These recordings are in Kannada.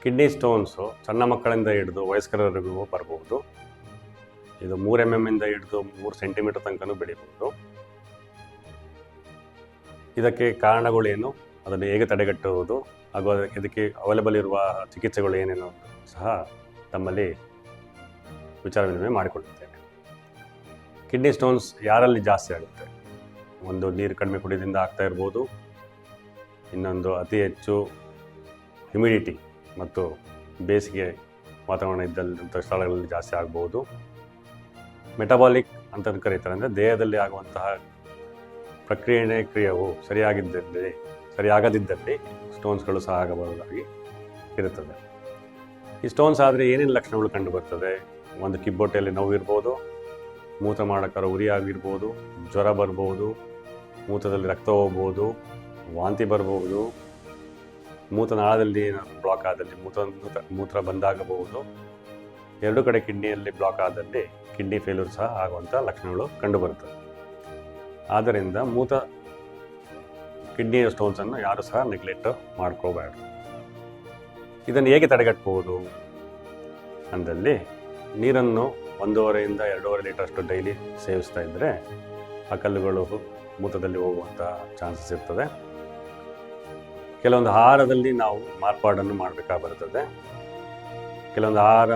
ಕಿಡ್ನಿ ಸ್ಟೋನ್ಸು ಸಣ್ಣ ಮಕ್ಕಳಿಂದ ಹಿಡಿದು ವಯಸ್ಕರವರೆಗೂ ಬರಬಹುದು. ಇದು 3 mm ಇಂದ ಹಿಡಿದು 3 ಸೆಂಟಿಮೀಟರ್ ತನಕನೂ ಬೆಳೀಬಹುದು. ಇದಕ್ಕೆ ಕಾರಣಗಳೇನು, ಅದನ್ನು ಹೇಗೆ ತಡೆಗಟ್ಟುವುದು ಹಾಗೂ ಇದಕ್ಕೆ ಅವೈಲೇಬಲ್ ಇರುವ ಚಿಕಿತ್ಸೆಗಳು ಏನೇನು ಸಹ ತಮ್ಮಲ್ಲಿ ವಿಚಾರ ವಿನಿಮಯ ಮಾಡಿಕೊಳ್ಳುತ್ತೇನೆ. ಕಿಡ್ನಿ ಸ್ಟೋನ್ಸ್ ಯಾರಲ್ಲಿ ಜಾಸ್ತಿ ಆಗುತ್ತೆ? ಒಂದು ನೀರು ಕಡಿಮೆ ಕುಡಿಯೋದ್ರಿಂದ ಆಗ್ತಾ ಇರ್ಬೋದು. ಇನ್ನೊಂದು ಅತಿ ಹೆಚ್ಚು ಹ್ಯುಮಿಡಿಟಿ ಮತ್ತು ಬೇಸಿಗೆ ವಾತಾವರಣ ಇದ್ದಂಥ ಸ್ಥಳಗಳಲ್ಲಿ ಜಾಸ್ತಿ ಆಗ್ಬೋದು. ಮೆಟಬಾಲಿಕ್ ಅಂತ ಕರೀತಾರೆ, ಅಂದರೆ ದೇಹದಲ್ಲಿ ಆಗುವಂತಹ ಕ್ರಿಯೆಯು ಸರಿಯಾಗದಿದ್ದಲ್ಲಿ ಸ್ಟೋನ್ಸ್ಗಳು ಸಹ ಆಗಬಹುದಾಗಿ ಇರುತ್ತದೆ. ಈ ಸ್ಟೋನ್ಸ್ ಆದರೆ ಏನೇನು ಲಕ್ಷಣಗಳು ಕಂಡು ಬರ್ತದೆ? ಒಂದು ಕಿಬ್ಬೊಟ್ಟೆಯಲ್ಲಿ ನೋವು ಇರ್ಬೋದು, ಮೂತ್ರ ಮಾಡೋಕ್ಕಾರ ಉರಿ ಆಗಿರ್ಬೋದು, ಜ್ವರ ಬರ್ಬೋದು, ಮೂತ್ರದಲ್ಲಿ ರಕ್ತ ಹೋಗ್ಬೋದು, ವಾಂತಿ ಬರ್ಬೋದು, ಮೂತ್ರನಾಳದಲ್ಲಿ ಬ್ಲಾಕ್ ಆದಲ್ಲಿ ಮೂತ್ರ ಬಂದಾಗಬಹುದು. ಎರಡು ಕಡೆ ಕಿಡ್ನಿಯಲ್ಲಿ ಬ್ಲಾಕ್ ಆದಲ್ಲಿ ಕಿಡ್ನಿ ಫೇಲ್ಯೂರ್ ಸಹ ಆಗುವಂಥ ಲಕ್ಷಣಗಳು ಕಂಡುಬರುತ್ತವೆ. ಆದ್ದರಿಂದ ಕಿಡ್ನಿ ಸ್ಟೋನ್ಸನ್ನು ಯಾರು ಸಹ ನೆಗ್ಲೆಕ್ಟ್ ಮಾಡ್ಕೋಬಾರ್ದು. ಇದನ್ನು ಹೇಗೆ ತಡೆಗಟ್ಟಬಹುದು ಅಂದಲ್ಲಿ, ನೀರನ್ನು 1.5 ಇಂದ 2.5 ಲೀಟರಷ್ಟು ಡೈಲಿ ಸೇವಿಸ್ತಾ ಇದ್ದರೆ ಆ ಕಲ್ಲುಗಳು ಮೂತ್ರದಲ್ಲಿ ಹೋಗುವಂಥ ಚಾನ್ಸಸ್ ಇರ್ತದೆ. ಕೆಲವೊಂದು ಆಹಾರದಲ್ಲಿ ನಾವು ಮಾರ್ಪಾಡನ್ನು ಮಾಡಬೇಕಾಗಿ ಬರ್ತದೆ. ಕೆಲವೊಂದು ಆಹಾರ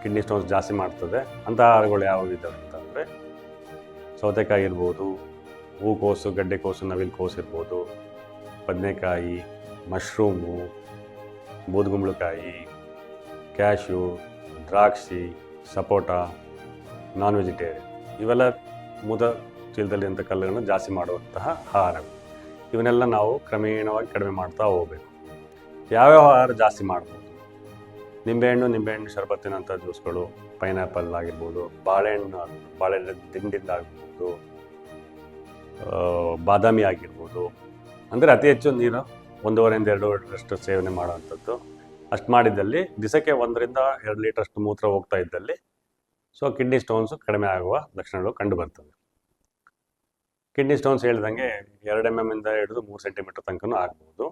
ಕಿಡ್ನಿ ಸ್ಟೋನ್ಸ್ ಜಾಸ್ತಿ ಮಾಡ್ತದೆ. ಅಂಥ ಆಹಾರಗಳು ಯಾವುವು ಇದ್ದಾವೆ ಅಂತಂದರೆ, ಸೌತೆಕಾಯಿ ಇರ್ಬೋದು, ಹೂಕೋಸು, ಗಡ್ಡೆಕೋಸು, ನವಿಲುಕೋಸು ಇರ್ಬೋದು, ಬದನೆಕಾಯಿ, ಮಶ್ರೂಮು, ಬೂದುಗುಂಬಳಕಾಯಿ, ಕ್ಯಾಶ್ಯೂ, ದ್ರಾಕ್ಷಿ, ಸಪೋಟ, ನಾನ್ ವೆಜಿಟೇರಿಯನ್, ಇವೆಲ್ಲ ಮೂತ್ರ ಚೀಲದಲ್ಲಿ ಅಂಥ ಕಲ್ಲುಗಳನ್ನು ಜಾಸ್ತಿ ಮಾಡುವಂತಹ ಆಹಾರಗಳು. ಇವನ್ನೆಲ್ಲ ನಾವು ಕ್ರಮೇಣವಾಗಿ ಕಡಿಮೆ ಮಾಡ್ತಾ ಹೋಗಬೇಕು. ಯಾವ್ಯಾವ ಆಹಾರ ಜಾಸ್ತಿ ಮಾಡ್ಬೋದು? ನಿಂಬೆಹಣ್ಣು ಶರಬತ್ತಿನಂಥ ಜ್ಯೂಸ್ಗಳು, ಪೈನಾಪಲ್ ಆಗಿರ್ಬೋದು, ಬಾಳೆಹಣ್ಣು ದಿಂಡಿಂದ ಆಗಿರ್ಬೋದು, ಬಾದಾಮಿ ಆಗಿರ್ಬೋದು. ಅಂದರೆ ಅತಿ ಹೆಚ್ಚು ನೀರು 1.5 ಇಂದ 2 ಲೀಟರಷ್ಟು ಸೇವನೆ ಮಾಡುವಂಥದ್ದು. ಅಷ್ಟು ಮಾಡಿದ್ದಲ್ಲಿ ದಿವಸಕ್ಕೆ 1 ರಿಂದ 2 ಲೀಟರಷ್ಟು ಮೂತ್ರ ಹೋಗ್ತಾ ಇದ್ದಲ್ಲಿ ಕಿಡ್ನಿ ಸ್ಟೋನ್ಸು ಕಡಿಮೆ ಆಗುವ ಲಕ್ಷಣಗಳು ಕಂಡು ಬರ್ತವೆ. ಕಿಡ್ನಿ ಸ್ಟೋನ್ಸ್ ಹೇಳಿದಂಗೆ 2 mm ಇಂದ ಹಿಡಿದು 3 ಸೆಂಟಿಮೀಟರ್ ತನಕನೂ ಆಗ್ಬೋದು.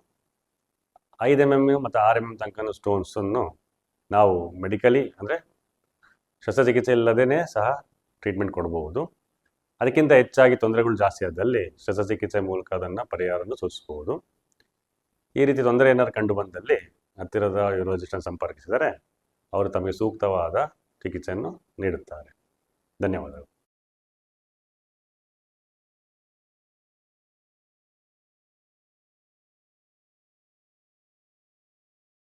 5 mm ಮತ್ತು 6 mm ತನಕನೂ ಸ್ಟೋನ್ಸನ್ನು ನಾವು ಮೆಡಿಕಲಿ, ಅಂದರೆ ಶಸ್ತ್ರಚಿಕಿತ್ಸೆ ಇಲ್ಲದೇ ಸಹ ಟ್ರೀಟ್ಮೆಂಟ್ ಕೊಡಬಹುದು. ಅದಕ್ಕಿಂತ ಹೆಚ್ಚಾಗಿ ತೊಂದರೆಗಳು ಜಾಸ್ತಿ ಆದಲ್ಲಿ ಶಸ್ತ್ರಚಿಕಿತ್ಸೆ ಮೂಲಕ ಅದನ್ನು ಪರಿಹಾರವನ್ನು ಸೂಚಿಸಬಹುದು. ಈ ರೀತಿ ತೊಂದರೆ ಏನಾದ್ರು ಕಂಡು ಬಂದಲ್ಲಿ ಹತ್ತಿರದ ಯೂರಾಲಜಿಸ್ಟನ್ನು ಸಂಪರ್ಕಿಸಿದರೆ ಅವರು ತಮಗೆ ಸೂಕ್ತವಾದ ಚಿಕಿತ್ಸೆಯನ್ನು ನೀಡುತ್ತಾರೆ. ಧನ್ಯವಾದಗಳು.